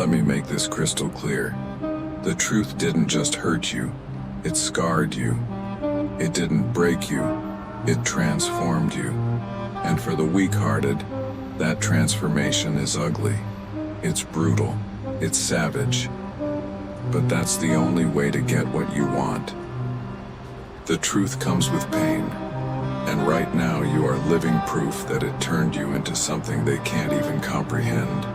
let me make this crystal clear. The truth didn't just hurt you, it scarred you. It didn't break you, it transformed you. And for the weak-hearted, that transformation is ugly. It's brutal, it's savage. But that's the only way to get what you want. The truth comes with pain, and right now you are living proof that it turned you into something they can't even comprehend.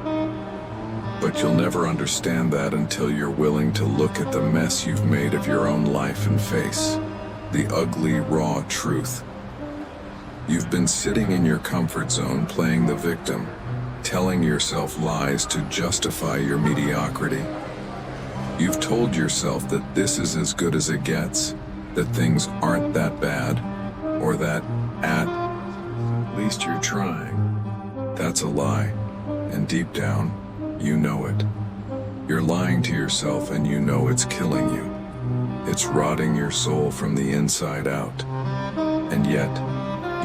But you'll never understand that until you're willing to look at the mess you've made of your own life and face the ugly, raw truth. You've been sitting in your comfort zone playing the victim, telling yourself lies to justify your mediocrity. You've told yourself that this is as good as it gets, that things aren't that bad, or that, at least you're trying. That's a lie, and deep down, you know it. You're lying to yourself and you know it's killing you. It's rotting your soul from the inside out. And yet,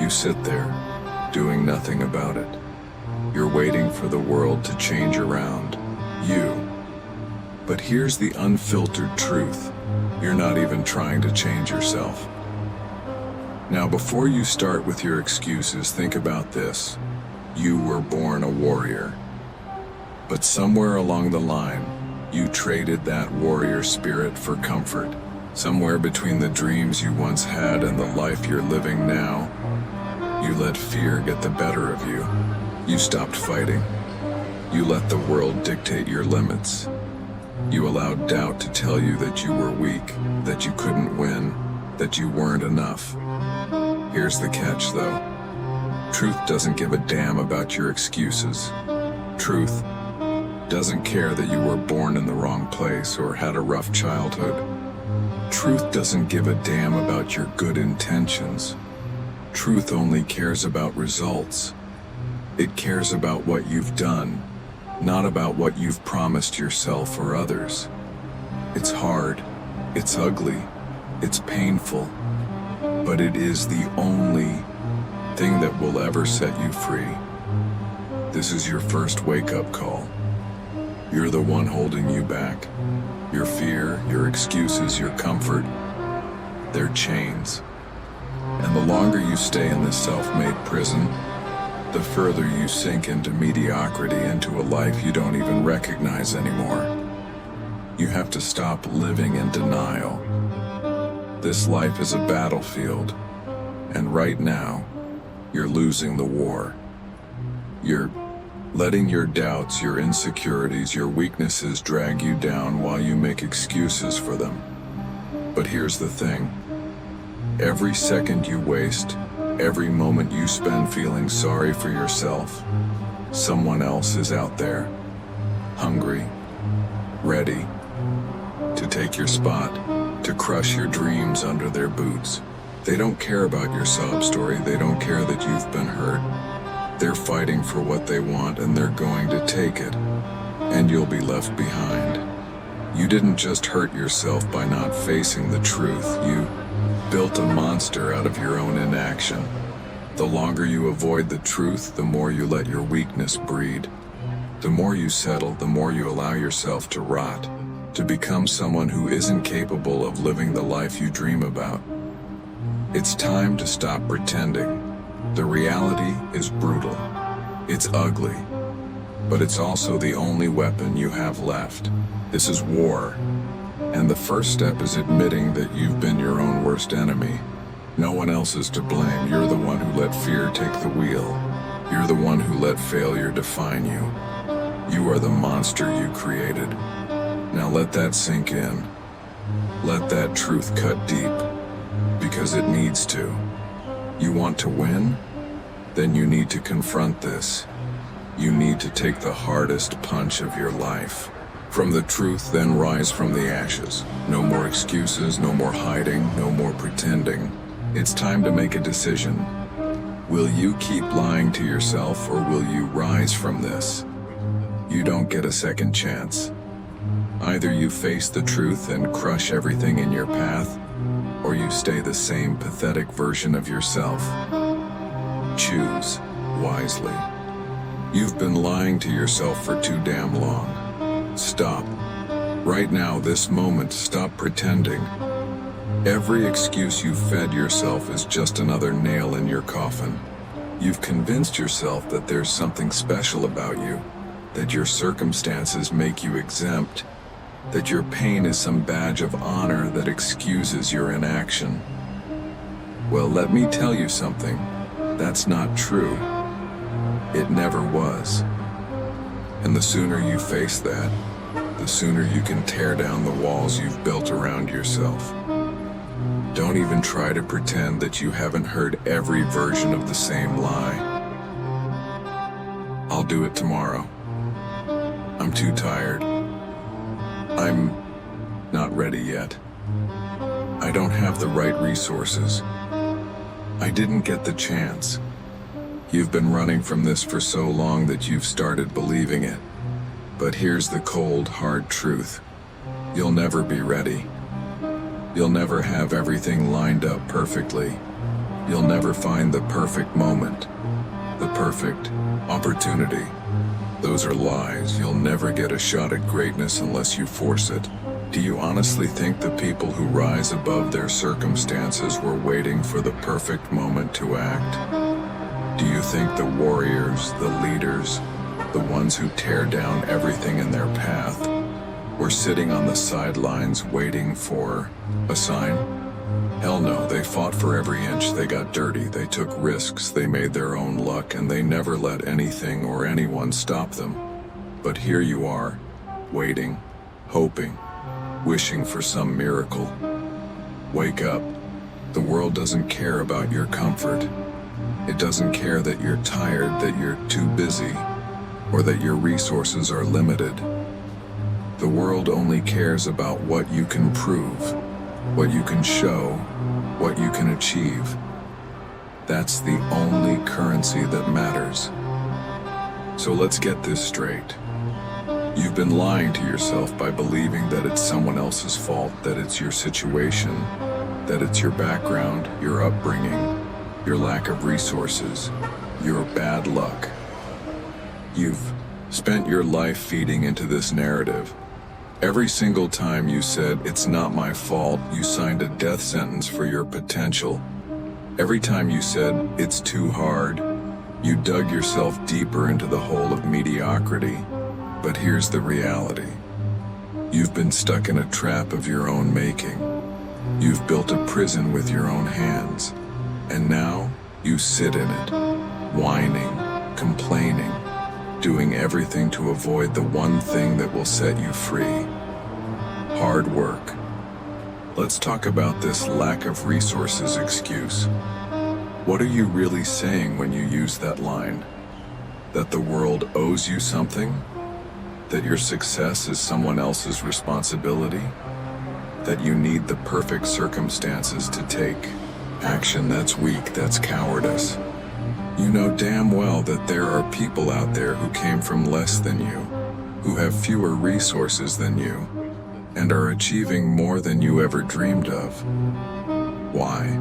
you sit there, doing nothing about it. You're waiting for the world to change around you. But here's the unfiltered truth. You're not even trying to change yourself. Now, before you start with your excuses, think about this. You were born a warrior. But somewhere along the line, you traded that warrior spirit for comfort. Somewhere between the dreams you once had and the life you're living now, you let fear get the better of you. You stopped fighting. You let the world dictate your limits. You allowed doubt to tell you that you were weak, that you couldn't win, that you weren't enough. Here's the catch, though. Truth doesn't give a damn about your excuses. Truth doesn't care that you were born in the wrong place or had a rough childhood. Truth doesn't give a damn about your good intentions. Truth only cares about results. It cares about what you've done, not about what you've promised yourself or others. It's hard, it's ugly, it's painful, but it is the only thing that will ever set you free. This is your first wake-up call. You're the one holding you back. Your fear, your excuses, your comfort, they're chains. And the longer you stay in this self-made prison, the further you sink into mediocrity, into a life you don't even recognize anymore. You have to stop living in denial. This life is a battlefield, and right now, you're losing the war. You're letting your doubts, your insecurities, your weaknesses drag you down while you make excuses for them. But here's the thing. Every second you waste, every moment you spend feeling sorry for yourself, someone else is out there, hungry, ready to take your spot, to crush your dreams under their boots. They don't care about your sob story. They don't care that you've been hurt. They're fighting for what they want, and they're going to take it, and you'll be left behind. You didn't just hurt yourself by not facing the truth. You built a monster out of your own inaction. The longer you avoid the truth, the more you let your weakness breed. The more you settle, the more you allow yourself to rot, to become someone who isn't capable of living the life you dream about. It's time to stop pretending. The reality is brutal. It's ugly. But it's also the only weapon you have left. This is war. And the first step is admitting that you've been your own worst enemy. No one else is to blame. You're the one who let fear take the wheel. You're the one who let failure define you. You are the monster you created. Now let that sink in. Let that truth cut deep. Because it needs to. You want to win? Then you need to confront this. You need to take the hardest punch of your life. From the truth, then rise from the ashes. No more excuses, no more hiding, no more pretending. It's time to make a decision. Will you keep lying to yourself, or will you rise from this? You don't get a second chance. Either you face the truth and crush everything in your path, or you stay the same pathetic version of yourself. Choose wisely. You've been lying to yourself for too damn long. Stop. Right now, this moment, stop pretending. Every excuse you fed yourself is just another nail in your coffin. You've convinced yourself that there's something special about you, that your circumstances make you exempt, that your pain is some badge of honor that excuses your inaction. Well, let me tell you something. That's not true. It never was. And the sooner you face that, the sooner you can tear down the walls you've built around yourself. Don't even try to pretend that you haven't heard every version of the same lie. I'll do it tomorrow. I'm too tired. I'm not ready yet. I don't have the right resources. I didn't get the chance. You've been running from this for so long that you've started believing it. But here's the cold, hard truth. You'll never be ready. You'll never have everything lined up perfectly. You'll never find the perfect moment, the perfect opportunity. Those are lies. You'll never get a shot at greatness unless you force it. Do you honestly think the people who rise above their circumstances were waiting for the perfect moment to act? Do you think the warriors, the leaders, the ones who tear down everything in their path, were sitting on the sidelines waiting for a sign? Hell no, they fought for every inch, they got dirty, they took risks, they made their own luck, and they never let anything or anyone stop them. But here you are, waiting, hoping, wishing for some miracle. Wake up. The world doesn't care about your comfort. It doesn't care that you're tired, that you're too busy, or that your resources are limited. The world only cares about what you can prove, what you can show, what you can achieve. That's the only currency that matters. So let's get this straight. You've been lying to yourself by believing that it's someone else's fault, that it's your situation, that it's your background, your upbringing, your lack of resources, your bad luck. You've spent your life feeding into this narrative. Every single time you said, "It's not my fault," you signed a death sentence for your potential. Every time you said, "It's too hard," you dug yourself deeper into the hole of mediocrity. But here's the reality. You've been stuck in a trap of your own making. You've built a prison with your own hands. And now, you sit in it, whining, complaining, doing everything to avoid the one thing that will set you free. Hard work. Let's talk about this lack of resources excuse. What are you really saying when you use that line? That the world owes you something? That your success is someone else's responsibility? That you need the perfect circumstances to take action? That's weak, that's cowardice. You know damn well that there are people out there who came from less than you, who have fewer resources than you, and are achieving more than you ever dreamed of. Why?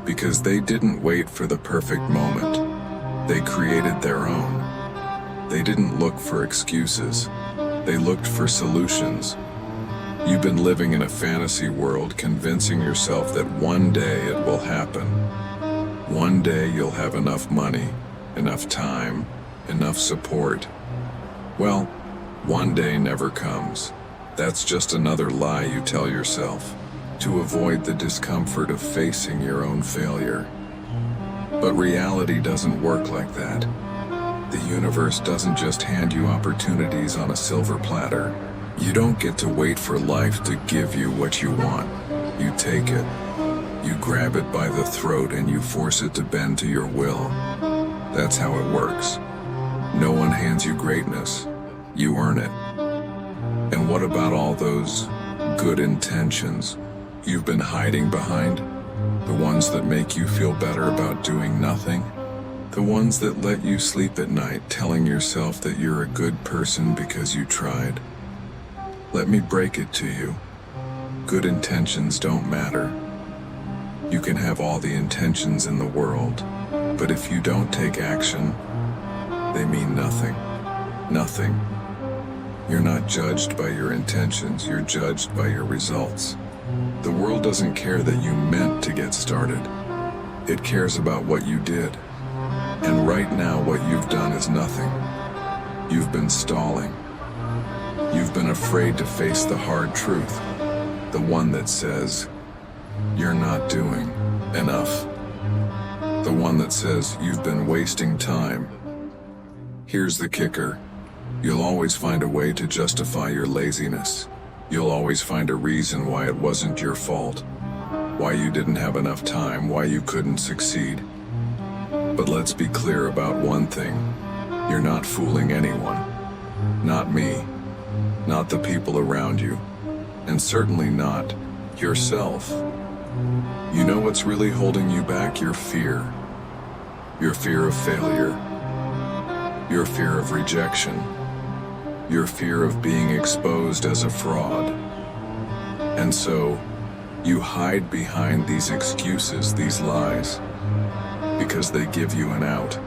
Because they didn't wait for the perfect moment. They created their own. They didn't look for excuses. They looked for solutions. You've been living in a fantasy world, convincing yourself that one day it will happen. One day you'll have enough money, enough time, enough support. Well, one day never comes. That's just another lie you tell yourself, to avoid the discomfort of facing your own failure. But reality doesn't work like that. The universe doesn't just hand you opportunities on a silver platter. You don't get to wait for life to give you what you want. You take it. You grab it by the throat and you force it to bend to your will. That's how it works. No one hands you greatness. You earn it. And what about all those good intentions you've been hiding behind? The ones that make you feel better about doing nothing? The ones that let you sleep at night telling yourself that you're a good person because you tried? Let me break it to you. Good intentions don't matter. You can have all the intentions in the world, but if you don't take action, they mean nothing. Nothing. You're not judged by your intentions, you're judged by your results. The world doesn't care that you meant to get started. It cares about what you did. And right now what you've done is nothing. You've been stalling. You've been afraid to face the hard truth, the one that says, you're not doing enough. The one that says you've been wasting time. Here's the kicker. You'll always find a way to justify your laziness. You'll always find a reason why it wasn't your fault, why you didn't have enough time, why you couldn't succeed. But let's be clear about one thing. You're not fooling anyone. Not me. Not the people around you. And certainly not yourself. You know what's really holding you back? Your fear. Your fear of failure. Your fear of rejection. Your fear of being exposed as a fraud. And so, you hide behind these excuses, these lies, because they give you an out.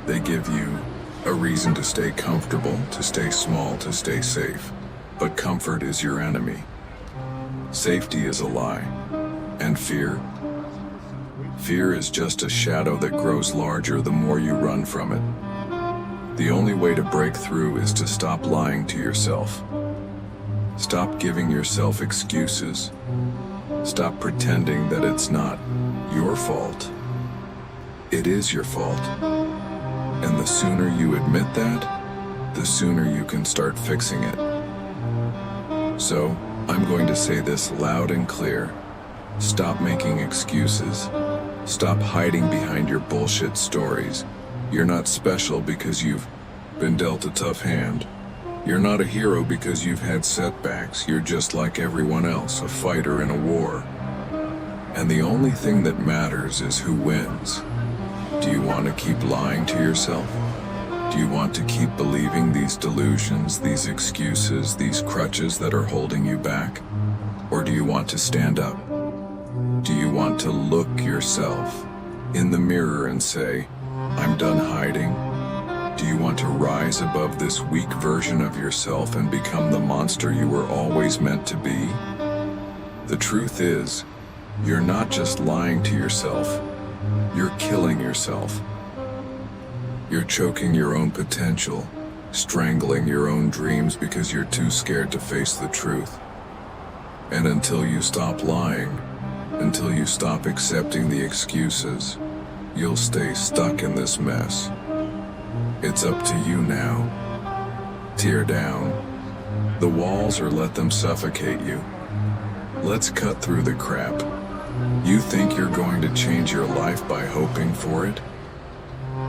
They give you a reason to stay comfortable, to stay small, to stay safe. But comfort is your enemy. Safety is a lie. And fear? Fear is just a shadow that grows larger the more you run from it. The only way to break through is to stop lying to yourself. Stop giving yourself excuses. Stop pretending that it's not your fault. It is your fault. And the sooner you admit that, the sooner you can start fixing it. So, I'm going to say this loud and clear. Stop making excuses. Stop hiding behind your bullshit stories. You're not special because you've been dealt a tough hand. You're not a hero because you've had setbacks. You're just like everyone else, a fighter in a war. And the only thing that matters is who wins. Do you want to keep lying to yourself? Do you want to keep believing these delusions, these excuses, these crutches that are holding you back? Or do you want to stand up? Do you want to look yourself in the mirror and say, I'm done hiding? Do you want to rise above this weak version of yourself and become the monster you were always meant to be? The truth is, you're not just lying to yourself, you're killing yourself. You're choking your own potential, strangling your own dreams because you're too scared to face the truth. And until you stop lying, until you stop accepting the excuses, you'll stay stuck in this mess. It's up to you now. Tear down the walls or let them suffocate you. Let's cut through the crap. You think you're going to change your life by hoping for it?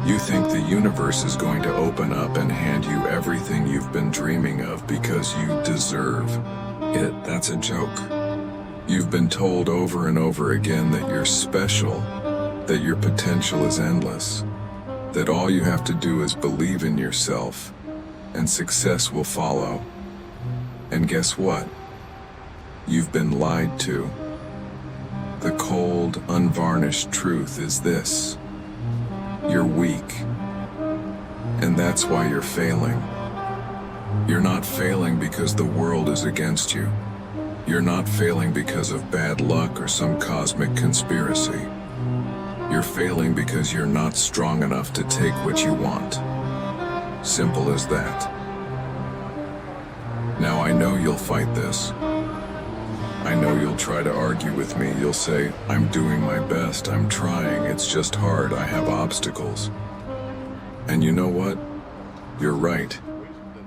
You think the universe is going to open up and hand you everything you've been dreaming of because you deserve it? That's a joke. You've been told over and over again that you're special, that your potential is endless, that all you have to do is believe in yourself, and success will follow. And guess what? You've been lied to. The cold, unvarnished truth is this. You're weak. And that's why you're failing. You're not failing because the world is against you. You're not failing because of bad luck or some cosmic conspiracy. You're failing because you're not strong enough to take what you want. Simple as that. Now I know you'll fight this. I know you'll try to argue with me. You'll say, I'm doing my best, I'm trying, it's just hard, I have obstacles. And you know what? You're right.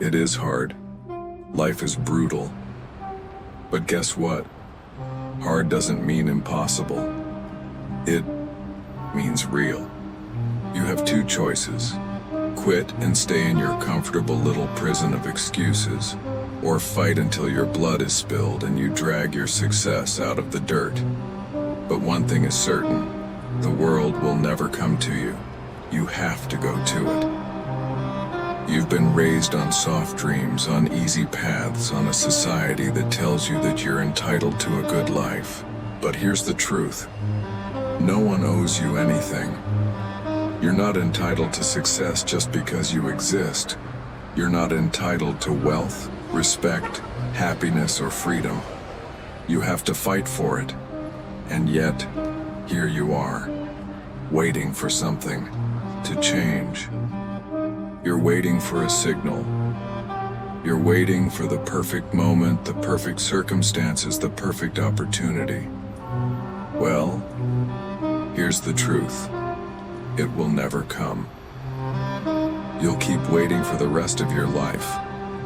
It is hard. Life is brutal. But guess what? Hard doesn't mean impossible. It means real. You have two choices. Quit and stay in your comfortable little prison of excuses, or fight until your blood is spilled and you drag your success out of the dirt. But one thing is certain, the world will never come to you. You have to go to it. You've been raised on soft dreams, on easy paths, on a society that tells you that you're entitled to a good life. But here's the truth. No one owes you anything. You're not entitled to success just because you exist. You're not entitled to wealth, respect, happiness, or freedom. You have to fight for it. And yet, here you are, waiting for something to change. You're waiting for a signal. You're waiting for the perfect moment, the perfect circumstances, the perfect opportunity. Well, here's the truth. It will never come. You'll keep waiting for the rest of your life,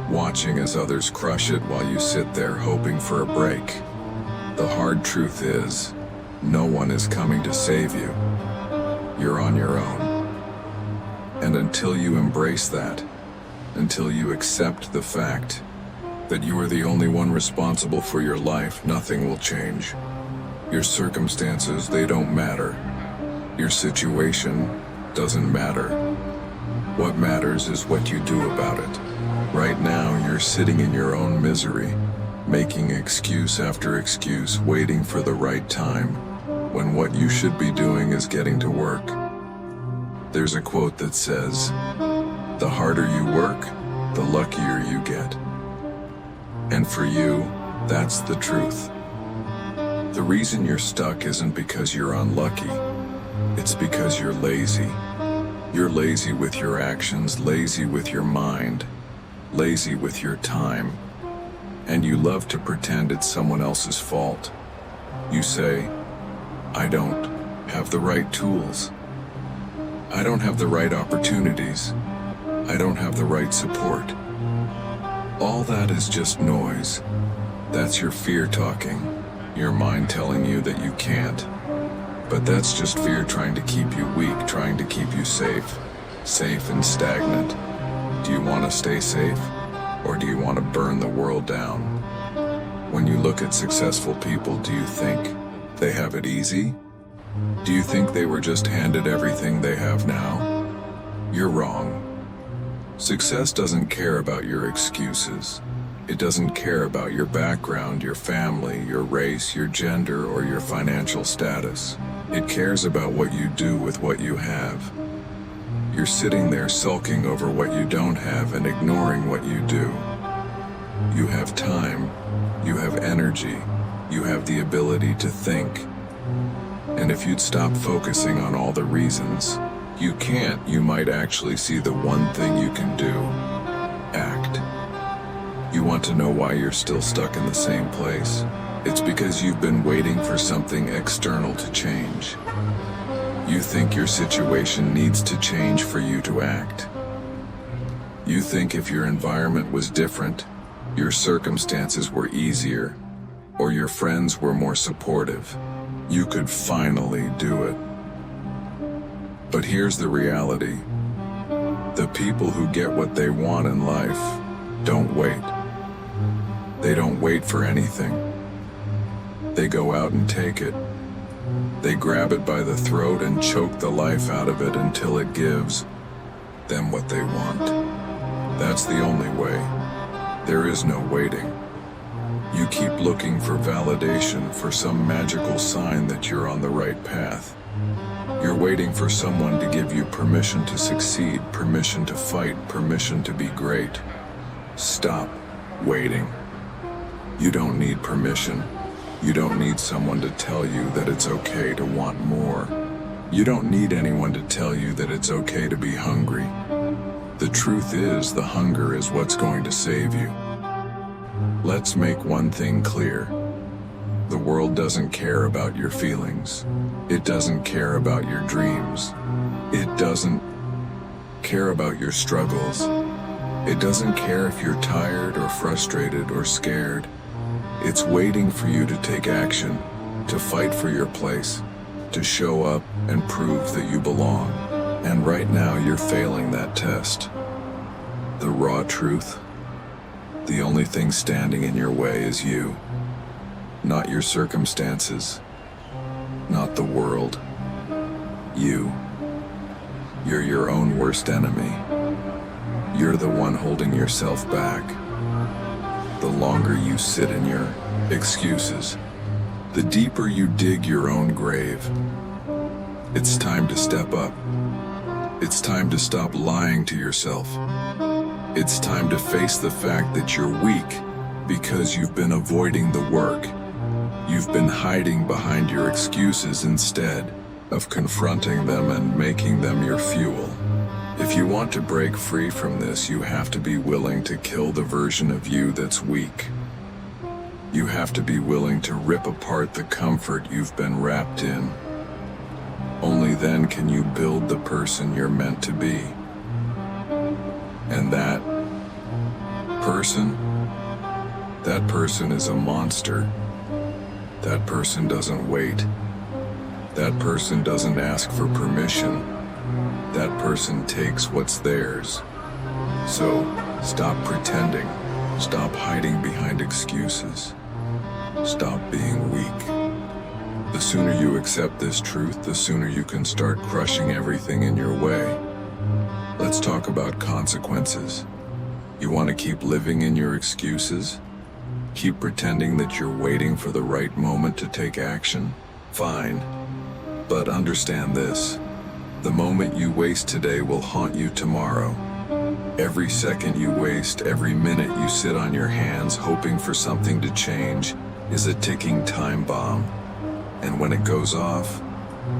watching as others crush it while you sit there hoping for a break. The hard truth is, no one is coming to save you. You're on your own. And until you embrace that, until you accept the fact that you are the only one responsible for your life, nothing will change. Your circumstances, they don't matter. Your situation doesn't matter. What matters is what you do about it. Right now, you're sitting in your own misery, making excuse after excuse, waiting for the right time, when what you should be doing is getting to work. There's a quote that says, "The harder you work, the luckier you get." And for you, that's the truth. The reason you're stuck isn't because you're unlucky. It's because you're lazy. You're lazy with your actions, lazy with your mind, lazy with your time. And you love to pretend it's someone else's fault. You say, "I don't have the right tools. I don't have the right opportunities. I don't have the right support." All that is just noise. That's your fear talking, your mind telling you that you can't. But that's just fear trying to keep you weak, trying to keep you safe and stagnant. Do you want to stay safe, or do you want to burn the world down? When you look at successful people, do you think they have it easy? Do you think they were just handed everything they have now? You're wrong. Success doesn't care about your excuses. It doesn't care about your background, your family, your race, your gender, or your financial status. It cares about what you do with what you have. You're sitting there sulking over what you don't have and ignoring what you do. You have time, you have energy, you have the ability to think. And if you'd stop focusing on all the reasons you can't, you might actually see the one thing you can do: act. You want to know why you're still stuck in the same place? It's because you've been waiting for something external to change. You think your situation needs to change for you to act. You think if your environment was different, your circumstances were easier, or your friends were more supportive, you could finally do it. But here's the reality. The people who get what they want in life don't wait. They don't wait for anything. They go out and take it. They grab it by the throat and choke the life out of it until it gives them what they want. That's the only way. There is no waiting. You keep looking for validation, for some magical sign that you're on the right path. You're waiting for someone to give you permission to succeed, permission to fight, permission to be great. Stop waiting. You don't need permission. You don't need someone to tell you that it's okay to want more. You don't need anyone to tell you that it's okay to be hungry. The truth is, the hunger is what's going to save you. Let's make one thing clear. The world doesn't care about your feelings. It doesn't care about your dreams. It doesn't care about your struggles. It doesn't care if you're tired or frustrated or scared. It's waiting for you to take action, to fight for your place, to show up and prove that you belong. And right now you're failing that test. The raw truth: the only thing standing in your way is you. Not your circumstances, not the world. You. You're your own worst enemy. You're the one holding yourself back. The longer you sit in your excuses, the deeper you dig your own grave. It's time to step up. It's time to stop lying to yourself. It's time to face the fact that you're weak because you've been avoiding the work. You've been hiding behind your excuses instead of confronting them and making them your fuel. If you want to break free from this, you have to be willing to kill the version of you that's weak. You have to be willing to rip apart the comfort you've been wrapped in. Only then can you build the person you're meant to be. And that person is a monster. That person doesn't wait. That person doesn't ask for permission. That person takes what's theirs. So, stop pretending. Stop hiding behind excuses. Stop being weak. The sooner you accept this truth, the sooner you can start crushing everything in your way. Let's talk about consequences. You want to keep living in your excuses? Keep pretending that you're waiting for the right moment to take action? Fine. But understand this. The moment you waste today will haunt you tomorrow. Every second you waste, every minute you sit on your hands hoping for something to change, is a ticking time bomb. And when it goes off,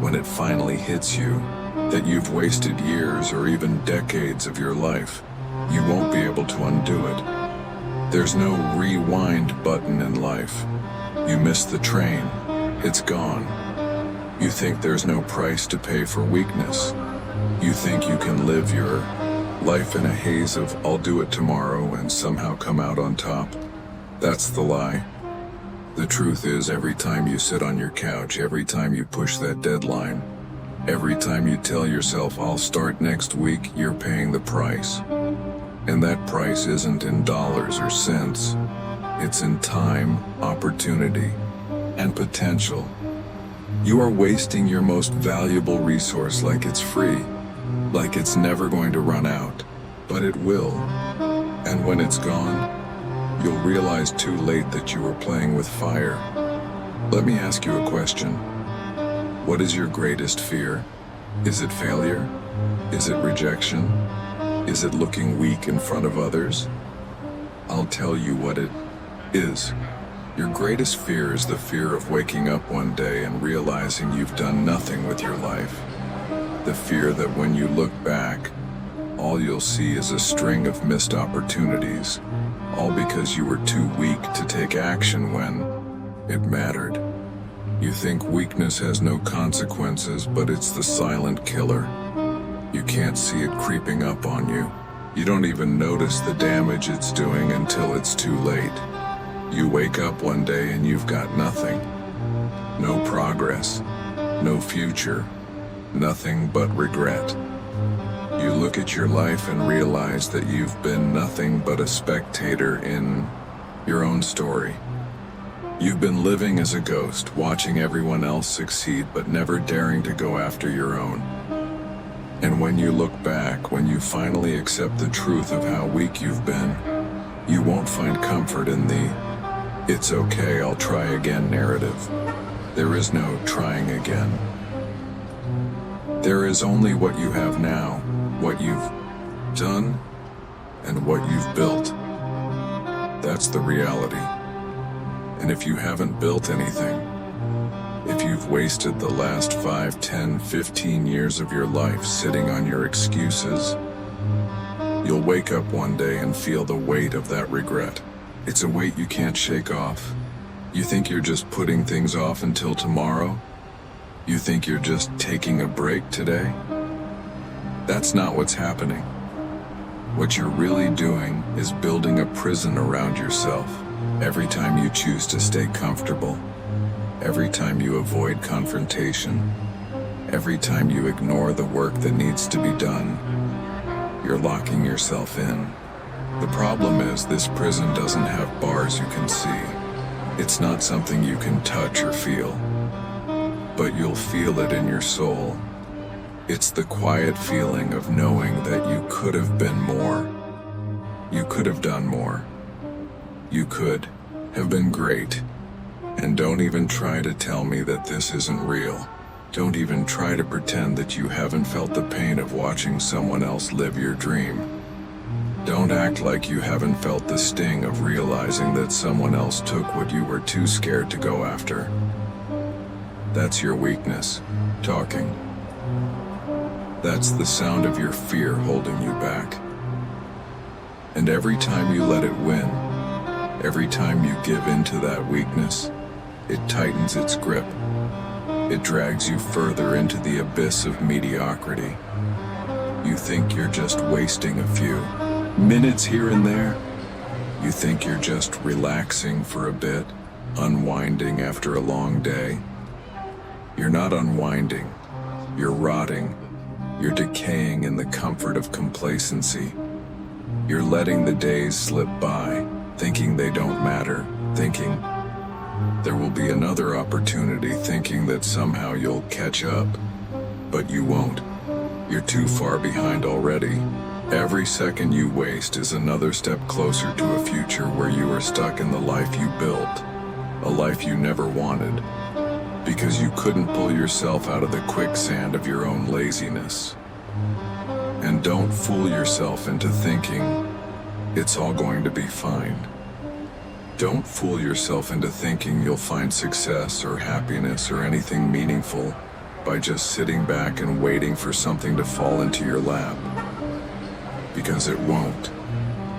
when it finally hits you, that you've wasted years or even decades of your life, you won't be able to undo it. There's no rewind button in life. You miss the train, it's gone. You think there's no price to pay for weakness. You think you can live your life in a haze of "I'll do it tomorrow" and somehow come out on top. That's the lie. The truth is, every time you sit on your couch, every time you push that deadline, every time you tell yourself "I'll start next week," you're paying the price. And that price isn't in dollars or cents. It's in time, opportunity, and potential. You are wasting your most valuable resource like it's free, like it's never going to run out, but it will. And when it's gone, you'll realize too late that you were playing with fire. Let me ask you a question. What is your greatest fear? Is it failure? Is it rejection? Is it looking weak in front of others? I'll tell you what it is. Your greatest fear is the fear of waking up one day and realizing you've done nothing with your life. The fear that when you look back, all you'll see is a string of missed opportunities, all because you were too weak to take action when it mattered. You think weakness has no consequences, but it's the silent killer. You can't see it creeping up on you. You don't even notice the damage it's doing until it's too late. You wake up one day and you've got nothing. No progress, no future, nothing but regret. You look at your life and realize that you've been nothing but a spectator in your own story. You've been living as a ghost, watching everyone else succeed but never daring to go after your own. And when you look back, when you finally accept the truth of how weak you've been, you won't find comfort in the "it's okay, I'll try again" narrative. There is no trying again. There is only what you have now, what you've done, and what you've built. That's the reality. And if you haven't built anything, if you've wasted the last 5, 10, 15 years of your life sitting on your excuses, you'll wake up one day and feel the weight of that regret. It's a weight you can't shake off. You think you're just putting things off until tomorrow? You think you're just taking a break today? That's not what's happening. What you're really doing is building a prison around yourself. Every time you choose to stay comfortable, every time you avoid confrontation, every time you ignore the work that needs to be done, you're locking yourself in. The problem is, this prison doesn't have bars you can see. It's not something you can touch or feel, but you'll feel it in your soul. It's the quiet feeling of knowing that you could have been more. You could have done more. You could have been great. And don't even try to tell me that this isn't real. Don't even try to pretend that you haven't felt the pain of watching someone else live your dream. Don't act like you haven't felt the sting of realizing that someone else took what you were too scared to go after. That's your weakness, talking. That's the sound of your fear holding you back. And every time you let it win, every time you give in to that weakness, it tightens its grip. It drags you further into the abyss of mediocrity. You think you're just wasting a few minutes here and there. You think you're just relaxing for a bit, unwinding after a long day. You're not unwinding. You're rotting. You're decaying in the comfort of complacency. You're letting the days slip by, thinking they don't matter, thinking there will be another opportunity, thinking that somehow you'll catch up. But you won't. You're too far behind already. Every second you waste is another step closer to a future where you are stuck in the life you built, a life you never wanted, because you couldn't pull yourself out of the quicksand of your own laziness. And don't fool yourself into thinking it's all going to be fine. Don't fool yourself into thinking you'll find success or happiness or anything meaningful by just sitting back and waiting for something to fall into your lap. Because it won't.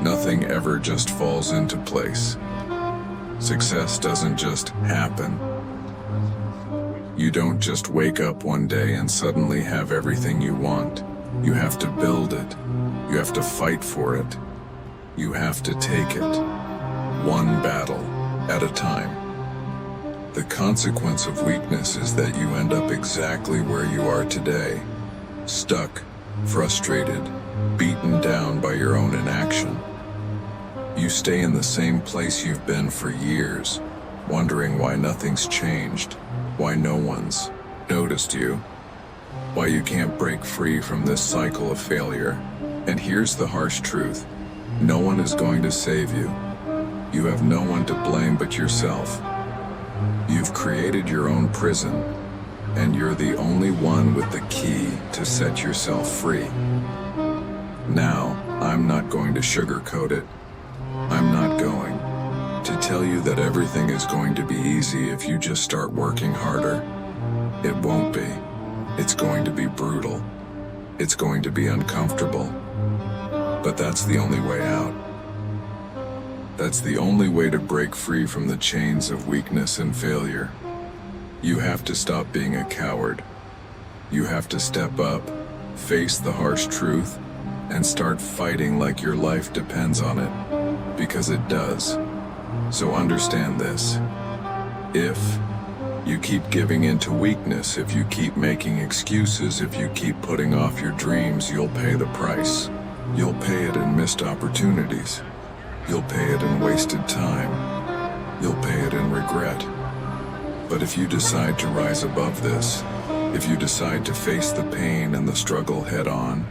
Nothing ever just falls into place. Success doesn't just happen. You don't just wake up one day and suddenly have everything you want. You have to build it. You have to fight for it. You have to take it, one battle at a time. The consequence of weakness is that you end up exactly where you are today, stuck, frustrated, beaten down by your own inaction. You stay in the same place you've been for years, wondering why nothing's changed, why no one's noticed you, why you can't break free from this cycle of failure. And here's the harsh truth. No one is going to save you. You have no one to blame but yourself. You've created your own prison, and you're the only one with the key to set yourself free. Now, I'm not going to sugarcoat it. I'm not going to tell you that everything is going to be easy if you just start working harder. It won't be. It's going to be brutal. It's going to be uncomfortable. But that's the only way out. That's the only way to break free from the chains of weakness and failure. You have to stop being a coward. You have to step up, face the harsh truth, and start fighting like your life depends on it. Because it does. So understand this. If you keep giving in to weakness, if you keep making excuses, if you keep putting off your dreams, you'll pay the price. You'll pay it in missed opportunities. You'll pay it in wasted time. You'll pay it in regret. But if you decide to rise above this, if you decide to face the pain and the struggle head on,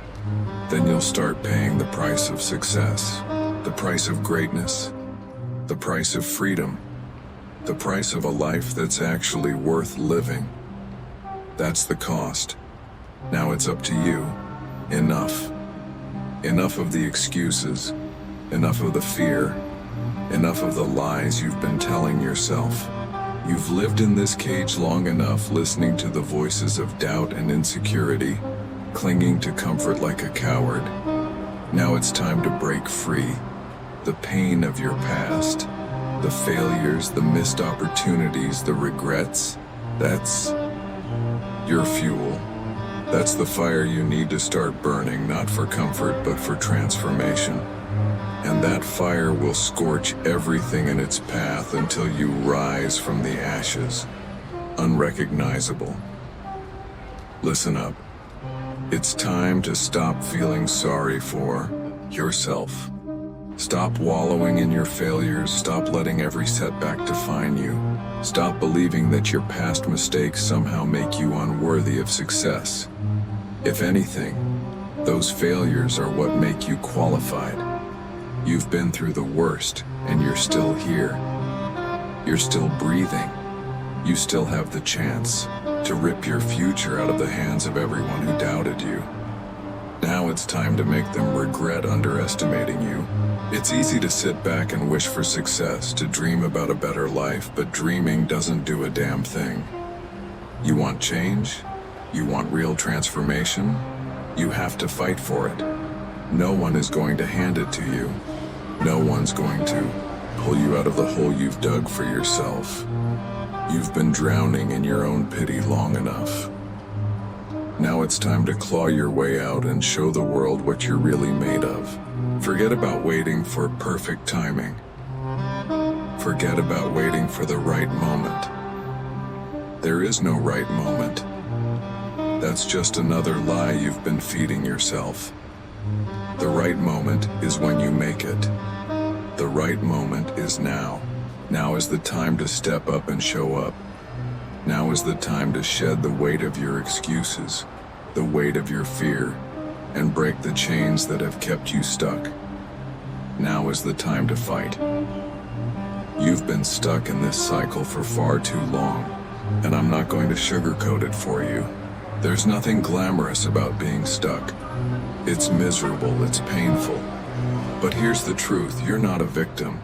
then you'll start paying the price of success, the price of greatness, the price of freedom, the price of a life that's actually worth living. That's the cost. Now it's up to you. Enough. Enough of the excuses, enough of the fear, enough of the lies you've been telling yourself. You've lived in this cage long enough, listening to the voices of doubt and insecurity, clinging to comfort like a coward. Now it's time to break free. The pain of your past, the failures, the missed opportunities, the regrets, that's your fuel. That's the fire you need to start burning, not for comfort, but for transformation. And that fire will scorch everything in its path until you rise from the ashes, unrecognizable. Listen up. It's time to stop feeling sorry for yourself. Stop wallowing in your failures. Stop letting every setback define you. Stop believing that your past mistakes somehow make you unworthy of success. If anything, those failures are what make you qualified. You've been through the worst, and you're still here. You're still breathing. You still have the chance to rip your future out of the hands of everyone who doubted you. Now it's time to make them regret underestimating you. It's easy to sit back and wish for success, to dream about a better life, but dreaming doesn't do a damn thing. You want change? You want real transformation? You have to fight for it. No one is going to hand it to you. No one's going to pull you out of the hole you've dug for yourself. You've been drowning in your own pity long enough. Now it's time to claw your way out and show the world what you're really made of. Forget about waiting for perfect timing. Forget about waiting for the right moment. There is no right moment. That's just another lie you've been feeding yourself. The right moment is when you make it. The right moment is now. Now is the time to step up and show up. Now is the time to shed the weight of your excuses, the weight of your fear, and break the chains that have kept you stuck. Now is the time to fight. You've been stuck in this cycle for far too long, and I'm not going to sugarcoat it for you. There's nothing glamorous about being stuck. It's miserable, it's painful. But here's the truth, you're not a victim.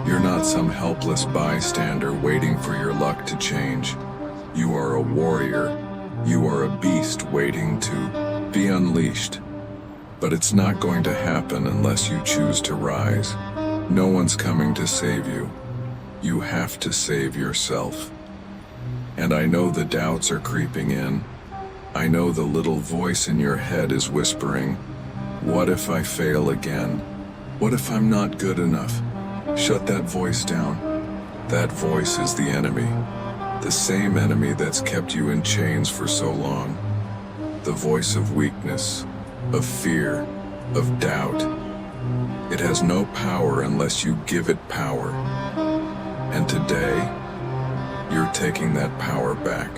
You're not some helpless bystander waiting for your luck to change. You are a warrior. You are a beast waiting to be unleashed. But it's not going to happen unless you choose to rise. No one's coming to save you. You have to save yourself. And I know the doubts are creeping in. I know the little voice in your head is whispering, "What if I fail again? What if I'm not good enough?" Shut that voice down. That voice is the enemy. The same enemy that's kept you in chains for so long. The voice of weakness, of fear, of doubt. It has no power unless you give it power. And today, you're taking that power back.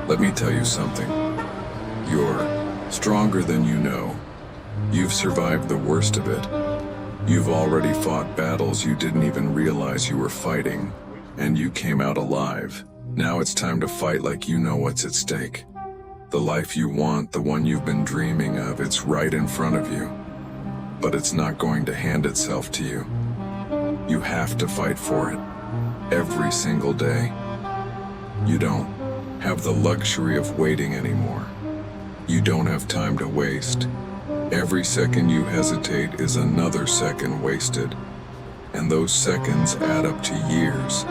Let me tell you something. You're stronger than you know. You've survived the worst of it. You've already fought battles you didn't even realize you were fighting, and you came out alive. Now it's time to fight like you know what's at stake. The life you want, the one you've been dreaming of, it's right in front of you. But it's not going to hand itself to you. You have to fight for it, every single day. You don't have the luxury of waiting anymore. You don't have time to waste. Every second you hesitate is another second wasted. And those seconds add up to years.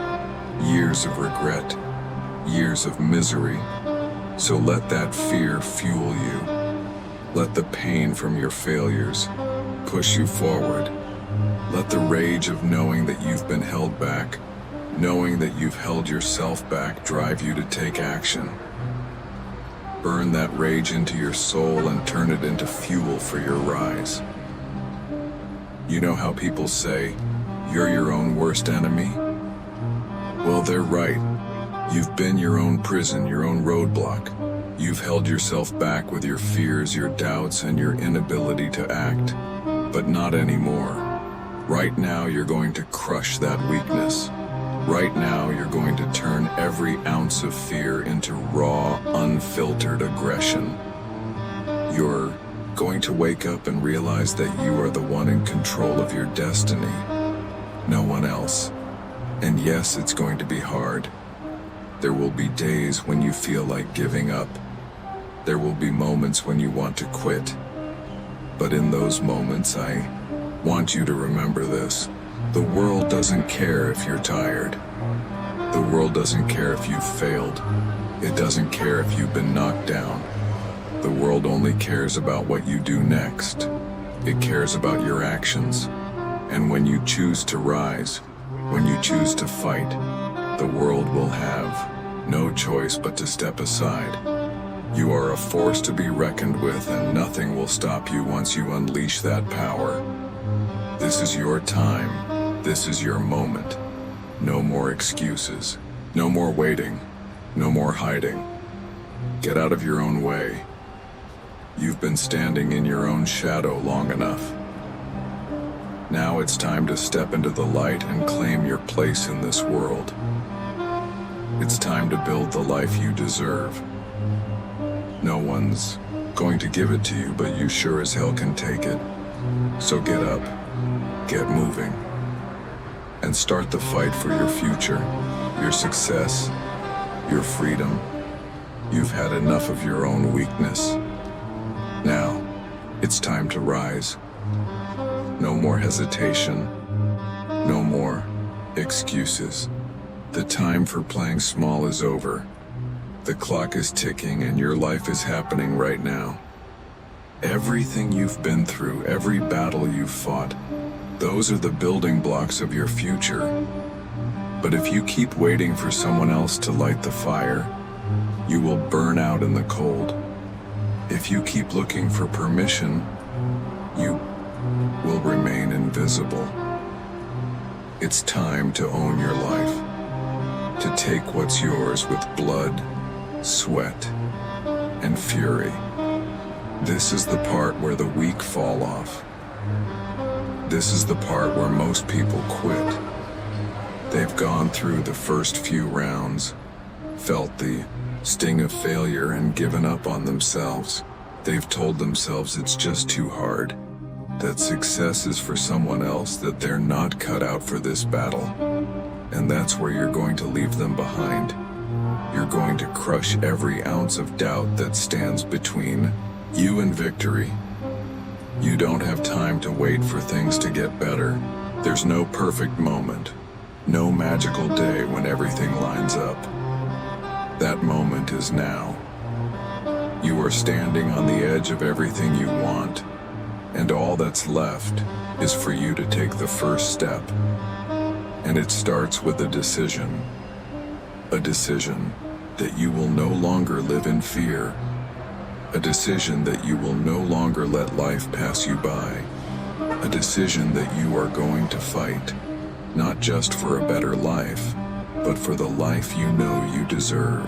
Years of regret. Years of misery. So let that fear fuel you. Let the pain from your failures push you forward. Let the rage of knowing that you've been held back, knowing that you've held yourself back, drive you to take action. Burn that rage into your soul and turn it into fuel for your rise. You know how people say, you're your own worst enemy? Well, they're right. You've been your own prison, your own roadblock. You've held yourself back with your fears, your doubts, and your inability to act. But not anymore. Right now, you're going to crush that weakness. Right now, you're going to turn every ounce of fear into raw, unfiltered aggression. You're going to wake up and realize that you are the one in control of your destiny, no one else. And yes, it's going to be hard. There will be days when you feel like giving up. There will be moments when you want to quit. But in those moments, I want you to remember this. The world doesn't care if you're tired. The world doesn't care if you've failed. It doesn't care if you've been knocked down. The world only cares about what you do next. It cares about your actions. And when you choose to rise, when you choose to fight, the world will have no choice but to step aside. You are a force to be reckoned with, and nothing will stop you once you unleash that power. This is your time. This is your moment. No more excuses. No more waiting. No more hiding. Get out of your own way. You've been standing in your own shadow long enough. Now it's time to step into the light and claim your place in this world. It's time to build the life you deserve. No one's going to give it to you, but you sure as hell can take it. So get up, get moving, and start the fight for your future, your success, your freedom. You've had enough of your own weakness. Now, it's time to rise. No more hesitation. No more excuses. The time for playing small is over. The clock is ticking and your life is happening right now. Everything you've been through, every battle you've fought, those are the building blocks of your future. But if you keep waiting for someone else to light the fire, you will burn out in the cold. If you keep looking for permission, you will remain invisible. It's time to own your life, to take what's yours with blood, sweat, and fury. This is the part where the weak fall off. This is the part where most people quit. They've gone through the first few rounds, felt the sting of failure, and given up on themselves. They've told themselves it's just too hard, that success is for someone else, that they're not cut out for this battle. And that's where you're going to leave them behind. You're going to crush every ounce of doubt that stands between you and victory. You don't have time to wait for things to get better. There's no perfect moment, no magical day when everything lines up. That moment is now. You are standing on the edge of everything you want, and all that's left is for you to take the first step. And it starts with a decision. A decision that you will no longer live in fear. A decision that you will no longer let life pass you by. A decision that you are going to fight, not just for a better life, but for the life you know you deserve.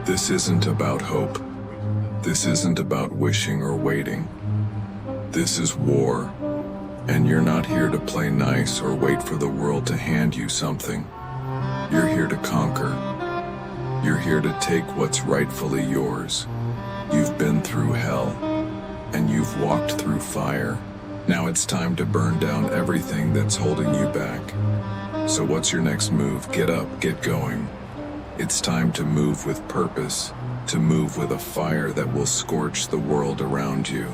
This isn't about hope. This isn't about wishing or waiting. This is war, and you're not here to play nice or wait for the world to hand you something. You're here to conquer. You're here to take what's rightfully yours. You've been through hell, and you've walked through fire. Now it's time to burn down everything that's holding you back. So what's your next move? Get up, get going. It's time to move with purpose, to move with a fire that will scorch the world around you.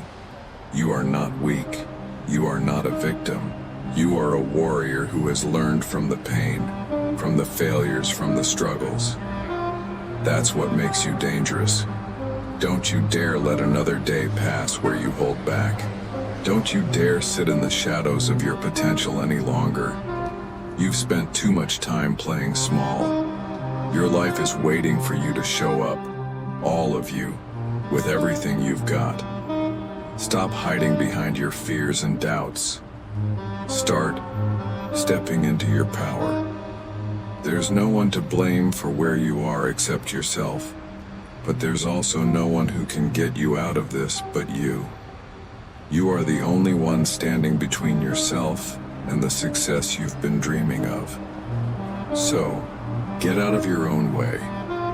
You are not weak. You are not a victim. You are a warrior who has learned from the pain, from the failures, from the struggles. That's what makes you dangerous. Don't you dare let another day pass where you hold back. Don't you dare sit in the shadows of your potential any longer. You've spent too much time playing small. Your life is waiting for you to show up, all of you, with everything you've got. Stop hiding behind your fears and doubts. Start stepping into your power. There's no one to blame for where you are except yourself, but there's also no one who can get you out of this but you. You are the only one standing between yourself and the success you've been dreaming of. So, get out of your own way.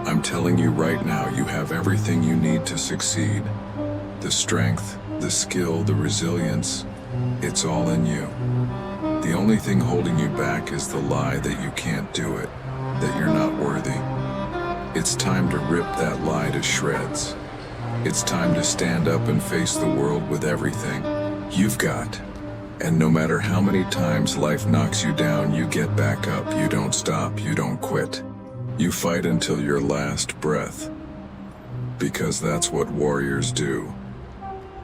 I'm telling you right now, you have everything you need to succeed. The strength, the skill, the resilience, it's all in you. The only thing holding you back is the lie that you can't do it, that you're not worthy. It's time to rip that lie to shreds. It's time to stand up and face the world with everything you've got. And no matter how many times life knocks you down, you get back up. You don't stop, you don't quit. You fight until your last breath. Because that's what warriors do.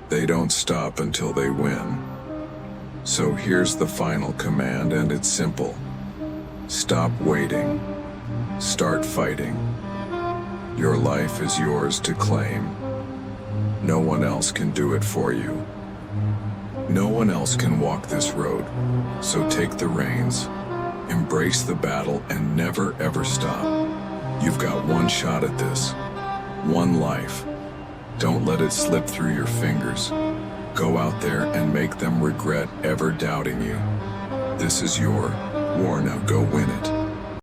They don't stop until they win. So here's the final command, and it's simple. Stop waiting. Start fighting. Your life is yours to claim. No one else can do it for you. No one else can walk this road. So take the reins, embrace the battle, and never ever stop. You've got one shot at this, one life. Don't let it slip through your fingers. Go out there and make them regret ever doubting you. This is your war. Now go win it.